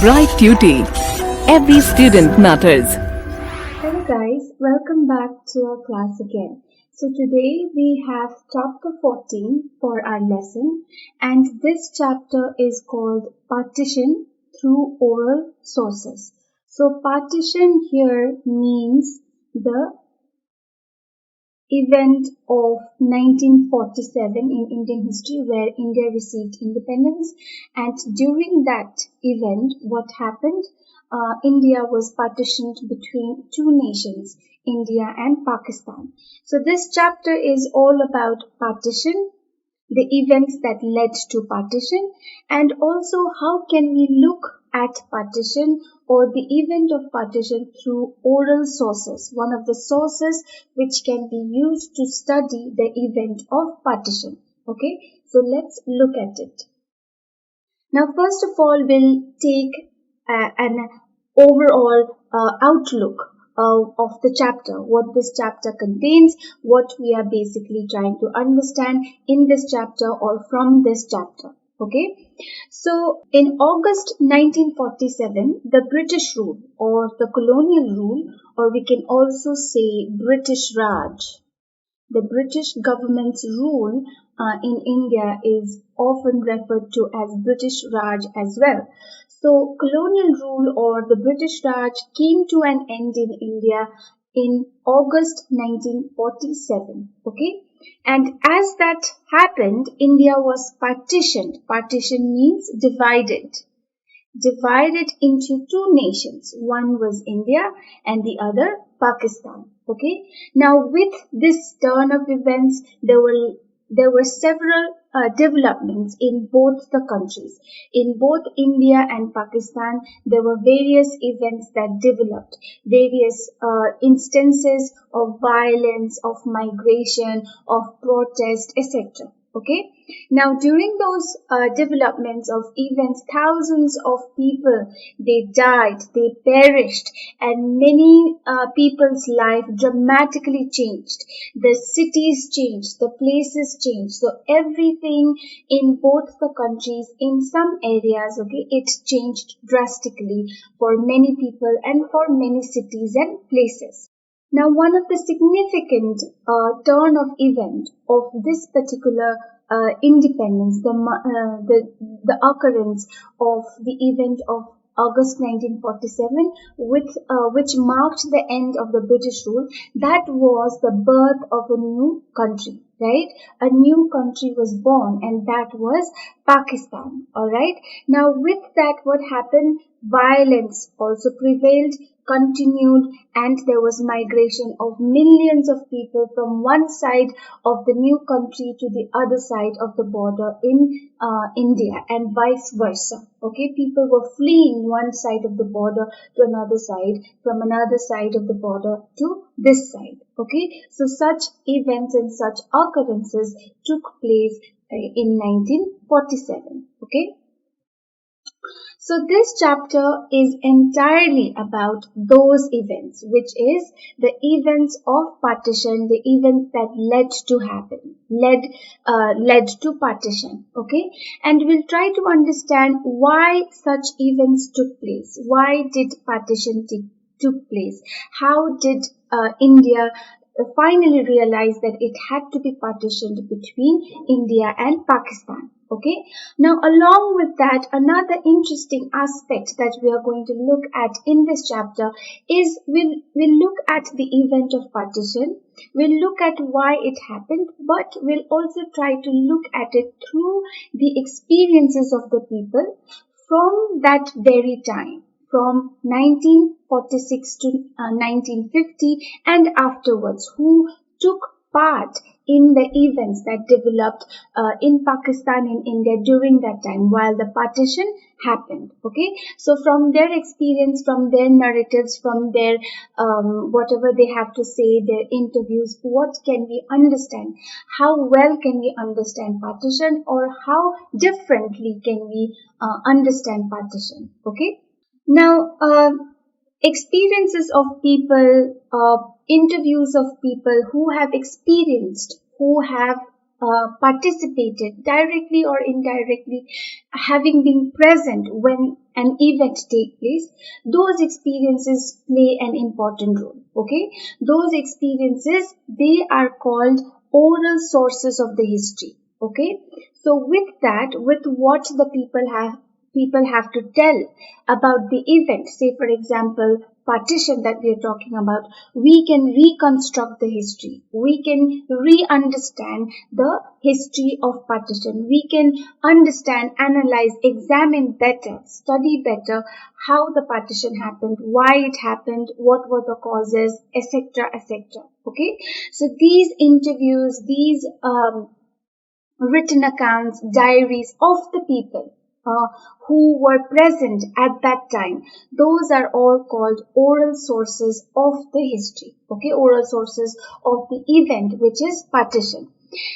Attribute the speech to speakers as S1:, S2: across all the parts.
S1: Bright Tuty. Every student matters.
S2: Hello guys, welcome back to our class again. So today we have chapter 14 for our lesson, and this chapter is called Partition through Oral Sources. So partition here means the event of 1947 in Indian history where India received independence, and during that event what happened? India was partitioned between two nations, India and Pakistan. So this chapter is all about partition, the events that led to partition, and also how can we look at partition or the event of partition through oral sources, one of the sources which can be used to study the event of partition. Okay, so let's look at it. Now first of all, we'll take an overall outlook of the chapter, what this chapter contains, what we are basically trying to understand in this chapter or from this chapter. Okay, so in August 1947, the British rule or the colonial rule, or we can also say British Raj, the British government's rule in India is often referred to as British Raj as well. So colonial rule or the British Raj came to an end in India in August 1947. Okay, and as that happened, India was partitioned. Partition means divided into two nations. One was India and the other Pakistan. Okay. Now with this turn of events, there were several developments in both the countries. In both India and Pakistan, there were various events that developed, various instances of violence, of migration, of protest, etc. Okay. Now during those developments of events, thousands of people, they died, they perished, and many people's life dramatically changed. The cities changed, the places changed. So everything in both the countries, in some areas, okay, it changed drastically for many people and for many cities and places. Now, one of the significant turn of event of this particular independence, the occurrence of the event of August 1947, which marked the end of the British rule, that was the birth of a new country, right? A new country was born, and that was Pakistan, alright? Now with that, what happened? Violence also prevailed, continued, and there was migration of millions of people from one side of the new country to the other side of the border in India, and vice versa. Okay, people were fleeing one side of the border to another side, from another side of the border to this side. Okay, so such events and such occurrences took place in 1947. Okay. So this chapter is entirely about those events, which is the events of partition, the events that led to partition. Okay, and we'll try to understand why such events took place. Why did partition took place? How did India finally realize that it had to be partitioned between India and Pakistan? Okay. Now, along with that, another interesting aspect that we are going to look at in this chapter is we'll look at the event of partition. We'll look at why it happened, but we'll also try to look at it through the experiences of the people from that very time, from 1946 to 1950 and afterwards, who took part in the events that developed in Pakistan and India during that time while the partition happened. Okay, so from their experience, from their narratives, from their whatever they have to say, their interviews, what can we understand? How well can we understand partition, or how differently can we understand partition? Okay, now experiences of people, interviews of people who have experienced, who have participated directly or indirectly, having been present when an event take place, those experiences play an important role. Okay, those experiences, they are called oral sources of the history. Okay, so with that, with what the people have to tell about the event, say for example partition that we are talking about, we can reconstruct the history, we can re-understand the history of partition, we can understand, analyze, examine better, study better how the partition happened, why it happened, what were the causes, etc., etc. Okay, so these interviews, these written accounts, diaries of the people who were present at that time, those are all called oral sources of the history. Okay, oral sources of the event, which is partition.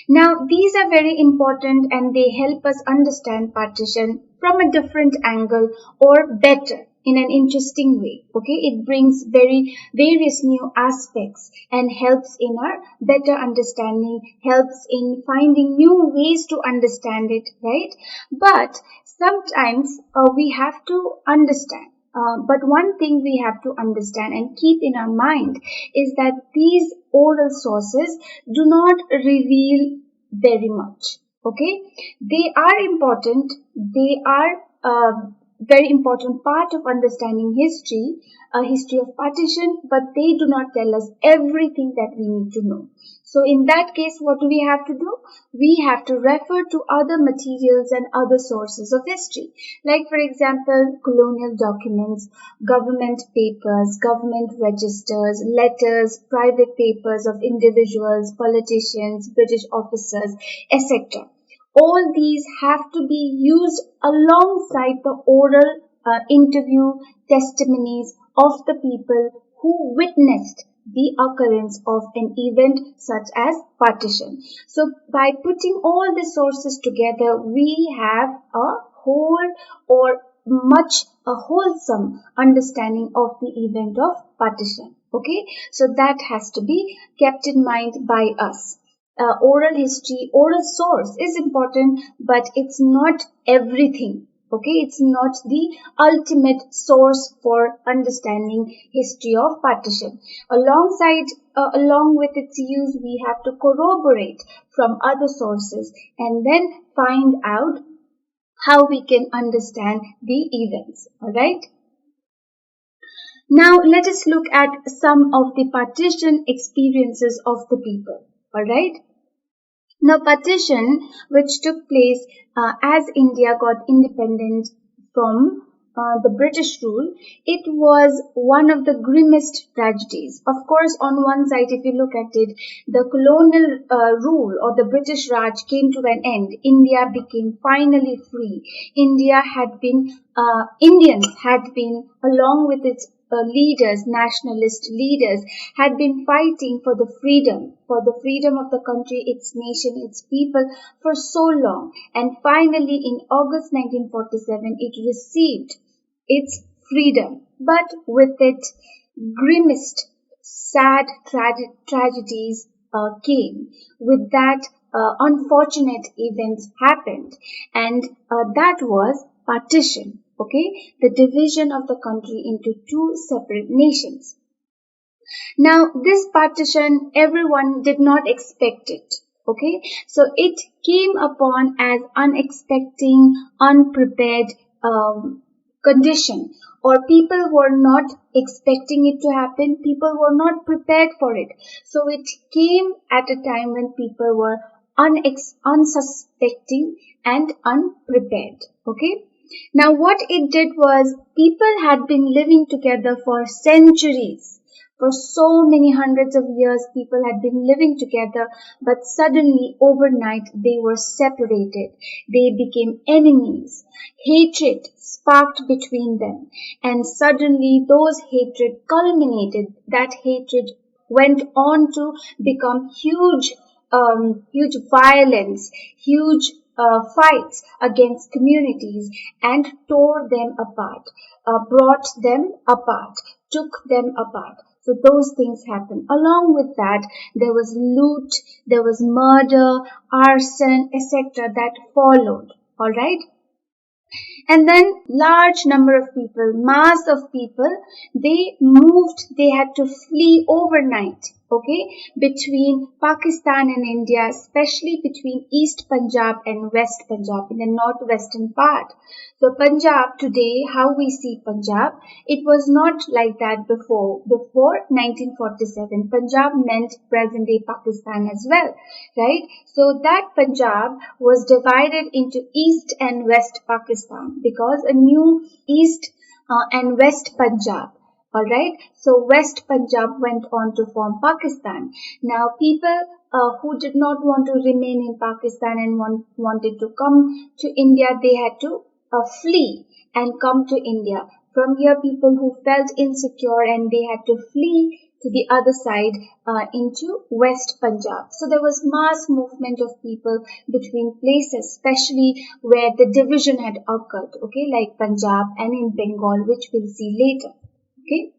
S2: Now, these are very important and they help us understand partition from a different angle or better in an interesting way. Okay, it brings various new aspects and helps in our better understanding, helps in finding new ways to understand it, right? But sometimes we have to understand. But one thing we have to understand and keep in our mind is that these oral sources do not reveal very much. Okay, they are important. They are very important part of understanding history, a history of partition, but they do not tell us everything that we need to know. So in that case, what do we have to do? We have to refer to other materials and other sources of history, like for example, colonial documents, government papers, government registers, letters, private papers of individuals, politicians, British officers, etc. All these have to be used alongside the oral interview testimonies of the people who witnessed the occurrence of an event such as partition. So by putting all the sources together, we have a whole or much a wholesome understanding of the event of partition. Okay, so that has to be kept in mind by us. Oral history, oral source is important, but it's not everything. Okay, it's not the ultimate source for understanding history of partition. Along with its use, we have to corroborate from other sources and then find out how we can understand the events. All right. Now let us look at some of the partition experiences of the people. All right. Now, partition, which took place as India got independent from the British rule, it was one of the grimmest tragedies. Of course, on one side, if you look at it, the colonial rule or the British Raj came to an end. India became finally free. Indians had been, along with its leaders, nationalist leaders, had been fighting for the freedom of the country, its nation, its people for so long. And finally, in August 1947, it received its freedom. But with it, grimmest, sad tragedies came. With that, unfortunate events happened, and that was partition. Okay, the division of the country into two separate nations. Now, this partition, everyone did not expect it. Okay, so it came upon as unexpected, unprepared condition, or people were not expecting it to happen. People were not prepared for it. So it came at a time when people were unsuspecting and unprepared. Okay. Now what it did was, people had been living together for centuries. For so many hundreds of years, people had been living together, but suddenly overnight they were separated. They became enemies. Hatred sparked between them, and suddenly those hatred culminated. That hatred went on to become huge violence, huge fights against communities, and tore them apart, brought them apart, took them apart. So those things happened. Along with that, there was loot, there was murder, arson, etc. that followed. All right. And then large number of people, mass of people, they moved, they had to flee overnight, okay, between Pakistan and India, especially between East Punjab and West Punjab in the northwestern part. So Punjab today, how we see Punjab, it was not like that before. Before 1947, Punjab meant present day Pakistan as well, right? So that Punjab was divided into East and West Pakistan because a new East and West Punjab. Alright, so West Punjab went on to form Pakistan. Now people who did not want to remain in Pakistan and wanted to come to India, they had to flee and come to India. From here, people who felt insecure and they had to flee to the other side into West Punjab. So there was mass movement of people between places, especially where the division had occurred, okay, like Punjab and in Bengal, which we'll see later, okay.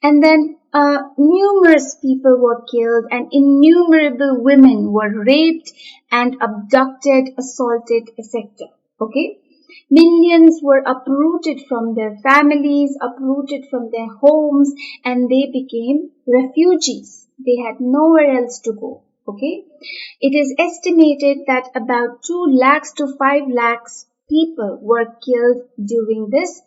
S2: And then numerous people were killed and innumerable women were raped and abducted, assaulted, etc. Okay. Millions were uprooted from their families, uprooted from their homes, and they became refugees. They had nowhere else to go. Okay. It is estimated that about 2 lakhs to 5 lakhs people were killed during this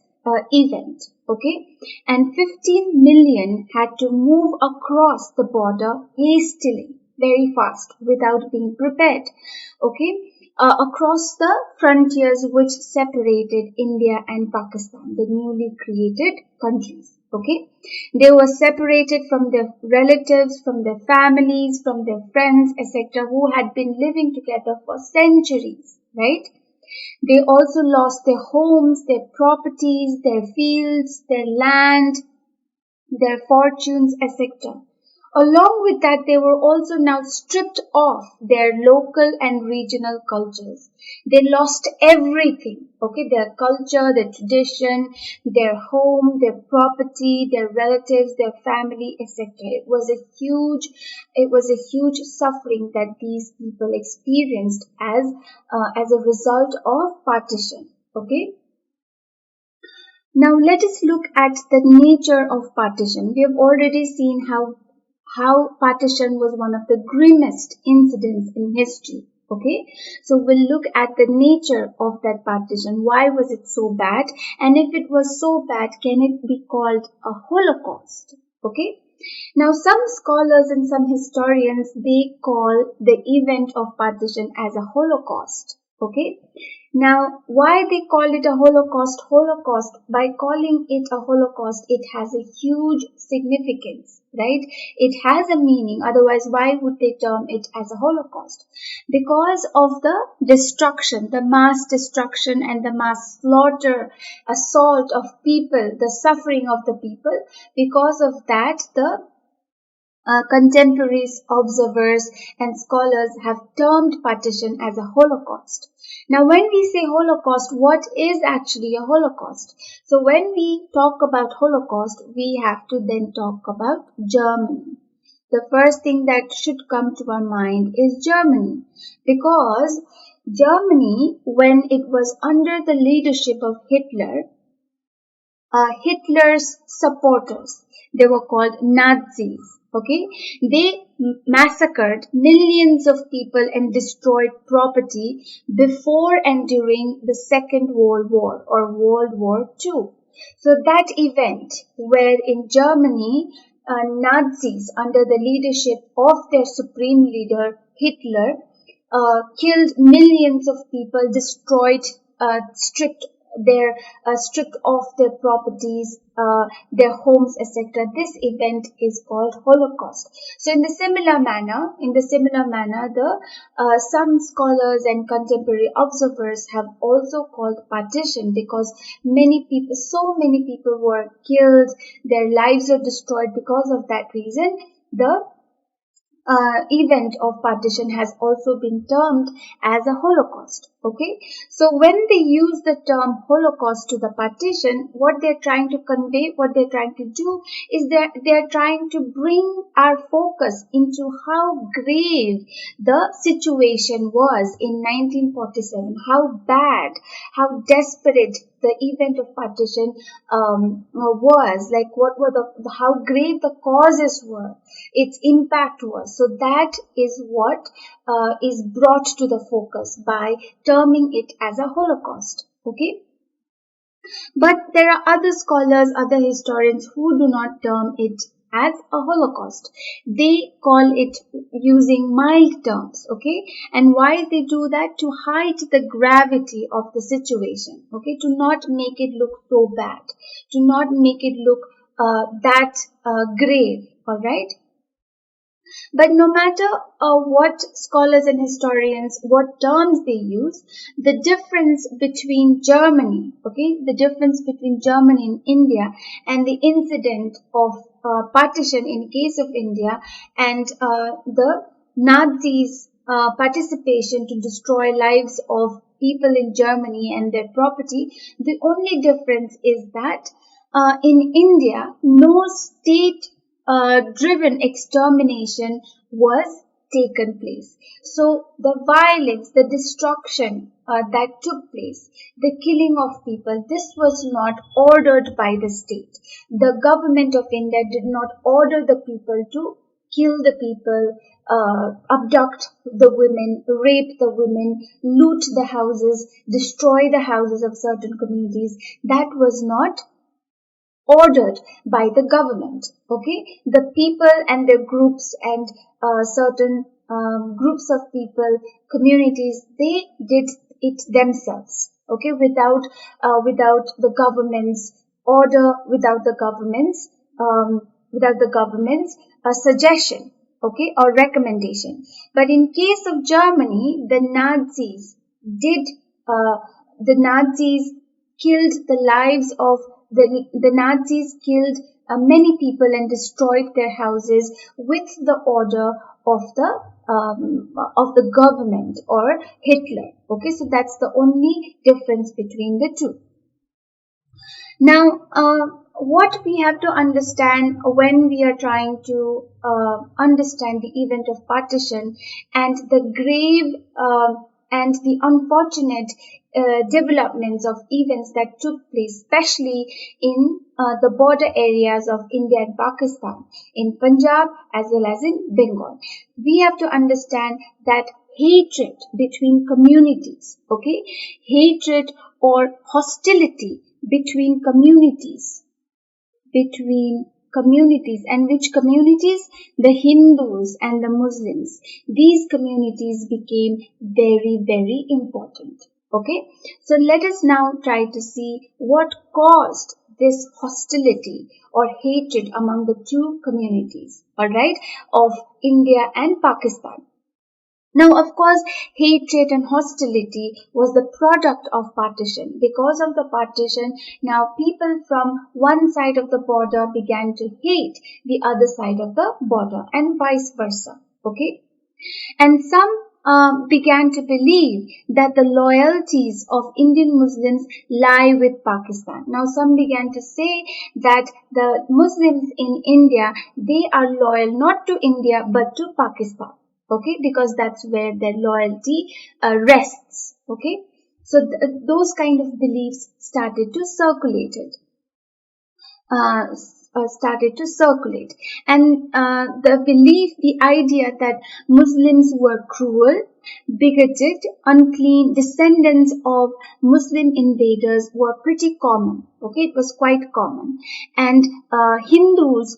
S2: event. Okay. And 15 million had to move across the border hastily, very fast, without being prepared. Okay. Across the frontiers which separated India and Pakistan, the newly created countries. Okay, they were separated from their relatives, from their families, from their friends, etc., who had been living together for centuries, right? They also lost their homes, their properties, their fields, their land, their fortunes, etc. Along with that, they were also now stripped of their local and regional cultures. They lost everything, okay, their culture, their tradition, their home, their property, their relatives, their family, etc. It was a huge suffering that these people experienced as a result of partition, okay. Now let us look at the nature of partition. We have already seen how partition was one of the grimmest incidents in history. Okay, so we'll look at the nature of that partition. Why was it so bad? And if it was so bad, can it be called a Holocaust? Okay, now some scholars and some historians, they call the event of partition as a Holocaust. Okay, now why they call it a Holocaust? Holocaust, by calling it a Holocaust, it has a huge significance, right? It has a meaning. Otherwise, why would they term it as a Holocaust? Because of the destruction, the mass destruction and the mass slaughter, assault of people, the suffering of the people. Because of that, the contemporaries, observers, and scholars have termed partition as a Holocaust. Now, when we say Holocaust, what is actually a Holocaust? So, when we talk about Holocaust, we have to then talk about Germany. The first thing that should come to our mind is Germany, because Germany, when it was under the leadership of Hitler, Hitler's supporters, they were called Nazis. Okay, they massacred millions of people and destroyed property before and during the Second World War or World War II. So that event where in Germany, Nazis under the leadership of their supreme leader Hitler killed millions of people, destroyed, stripped off their properties, their homes, etc. This event is called Holocaust. So, in the similar manner, the some scholars and contemporary observers have also called partition, because so many people were killed, their lives were destroyed. Because of that reason, the event of partition has also been termed as a Holocaust. Okay, so when they use the term Holocaust to the partition, what they're trying to convey, what they're trying to do is they're trying to bring our focus into how grave the situation was in 1947, how bad, how desperate the event of partition was, like what were how grave the causes were, its impact was. So that is what is brought to the focus by terming it as a Holocaust. Okay. But there are other scholars, other historians who do not term it as a Holocaust. They call it using mild terms, okay? And why they do that? To hide the gravity of the situation, okay? To not make it look so bad, to not make it look that grave, alright? But no matter what scholars and historians, what terms they use, the difference between Germany, okay, the difference between Germany and India and the incident of partition in case of India and the Nazis' participation to destroy lives of people in Germany and their property, the only difference is that in India, no state driven extermination was taken place. So the violence, the destruction that took place, the killing of people, this was not ordered by the state. The government of India did not order the people to kill the people, abduct the women, rape the women, loot the houses, destroy the houses of certain communities. That was not ordered by the government. Okay, the people and their groups and certain groups of people, communities, they did it themselves. Okay, without the government's order, without the government's suggestion. Okay, or recommendation. But in case of Germany, the Nazis killed the lives of the Nazis killed many people and destroyed their houses with the order of the government or Hitler. Okay, so that's the only difference between the two. Now, what we have to understand when we are trying to understand the event of partition and the grave and the unfortunate developments of events that took place, especially in the border areas of India and Pakistan, in Punjab as well as in Bengal. We have to understand that hatred between communities, okay, hatred or hostility between communities, and which communities? The Hindus and the Muslims. These communities became very, very important. Okay, so let us now try to see what caused this hostility or hatred among the two communities, alright, of India and Pakistan. Now, of course, hatred and hostility was the product of partition. Because of the partition, now people from one side of the border began to hate the other side of the border and vice versa. Okay, and some began to believe that the loyalties of Indian Muslims lie with Pakistan. Now some began to say that the Muslims in India, they are loyal not to India but to Pakistan. Okay, because that's where their loyalty rests. Okay, so those kind of beliefs started to circulate. And the belief, the idea that Muslims were cruel, bigoted, unclean, descendants of Muslim invaders were pretty common. Okay, it was quite common. And Hindus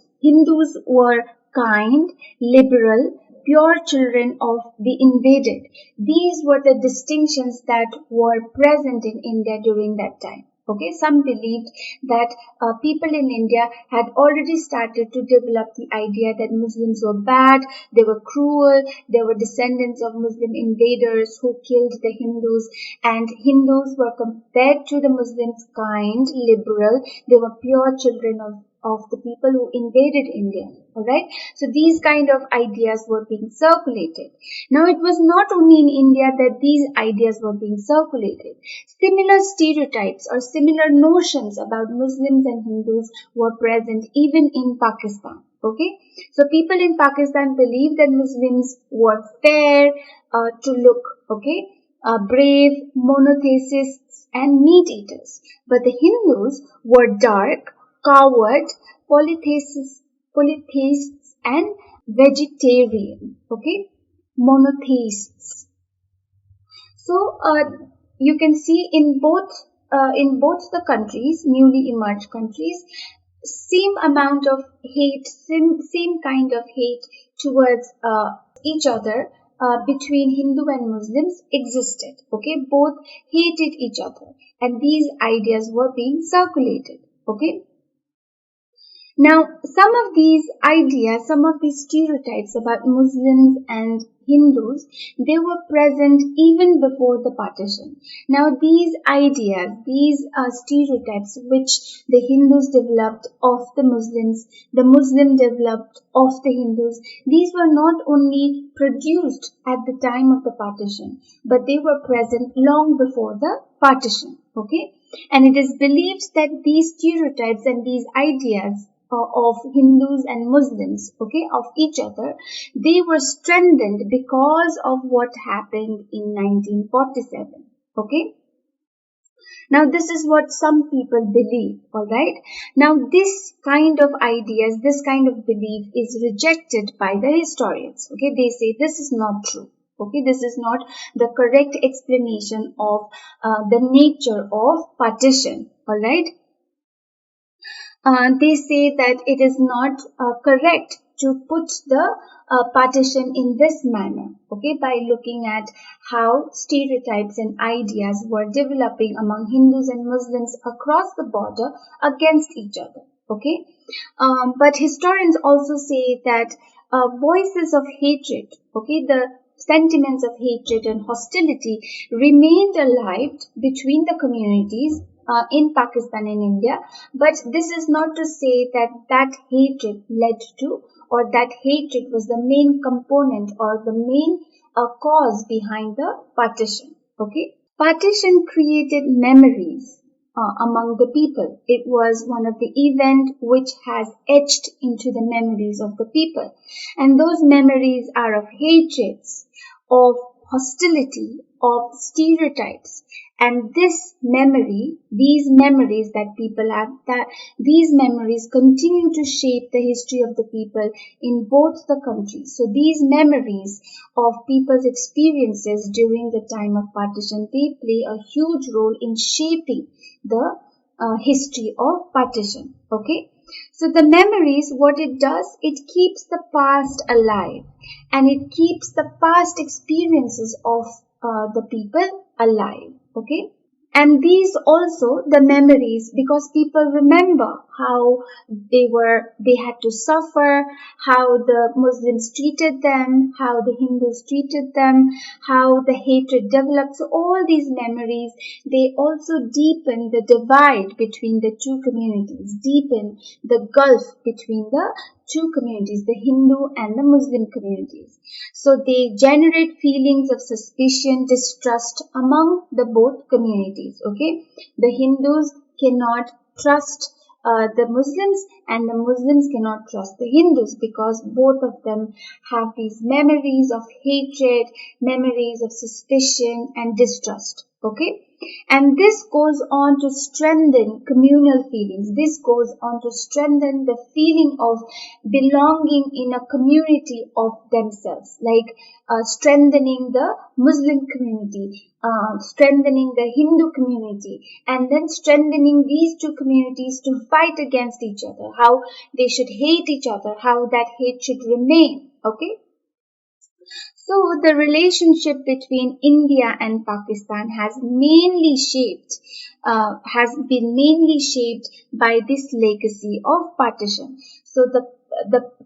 S2: were kind, liberal, pure children of the invaded. These were the distinctions that were present in India during that time. Okay, some believed that people in India had already started to develop the idea that Muslims were bad, they were cruel, they were descendants of Muslim invaders who killed the Hindus, and Hindus were compared to the Muslims kind, liberal, they were pure children of the people who invaded India. Alright, so these kind of ideas were being circulated. Now it was not only in India that these ideas were being circulated. Similar stereotypes or similar notions about Muslims and Hindus were present even in Pakistan. Okay, so people in Pakistan believed that Muslims were fair to look, okay, brave, monotheists and meat eaters. But the Hindus were dark, coward, polytheists and vegetarian, okay, monotheists. So you can see in both the countries, newly emerged countries, same amount of hate, same kind of hate towards each other between Hindu and Muslims existed. Okay, both hated each other, and these ideas were being circulated. Okay. Now, some of these ideas, some of these stereotypes about Muslims and Hindus, they were present even before the partition. Now, these ideas, these stereotypes which the Hindus developed of the Muslims developed of the Hindus, these were not only produced at the time of the partition, but they were present long before the partition. Okay? And it is believed that these stereotypes and these ideas of Hindus and Muslims, okay, of each other, they were strengthened because of what happened in 1947, okay. Now this is what some people believe, alright. Now this kind of ideas, this kind of belief is rejected by the historians, okay. They say this is not true. Okay, this is not the correct explanation of the nature of partition, alright. They say that it is not correct to put the partition in this manner, okay, by looking at how stereotypes and ideas were developing among Hindus and Muslims across the border against each other, okay. But historians also say that voices of hatred, okay, the sentiments of hatred and hostility remained alive between the communities in Pakistan and India, but this is not to say that that hatred led to, or that hatred was the main component or the main cause behind the partition. Okay, partition created memories among the people. It was one of the event which has etched into the memories of the people, and those memories are of hatreds, of hostility, of stereotypes. And this memory, these memories that people have, that these memories continue to shape the history of the people in both the countries. So these memories of people's experiences during the time of partition, they play a huge role in shaping the history of partition. Okay. So the memories, what it does, it keeps the past alive, and it keeps the past experiences of the people alive. Okay. And these also the memories, because people remember how they had to suffer, how the Muslims treated them, how the Hindus treated them, how the hatred developed. So all these memories, they also deepen the divide between the two communities, deepen the gulf between the two communities, the Hindu and the Muslim communities. So they generate feelings of suspicion, distrust among the both communities. Okay, the Hindus cannot trust the Muslims, and the Muslims cannot trust the Hindus, because both of them have these memories of hatred, memories of suspicion and distrust. Okay, and this goes on to strengthen communal feelings. This goes on to strengthen the feeling of belonging in a community of themselves, like strengthening the Muslim community, strengthening the Hindu community, and then strengthening these two communities to fight against each other, how they should hate each other, how that hate should remain. Okay. So the relationship between India and Pakistan has been mainly shaped by this legacy of partition. So the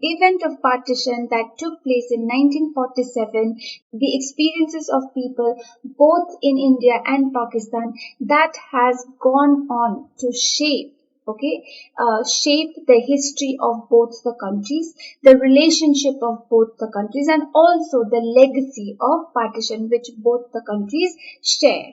S2: event of partition that took place in 1947, the experiences of people both in India and Pakistan, that has gone on to shape, okay, shape the history of both the countries, the relationship of both the countries, and also the legacy of partition which both the countries share.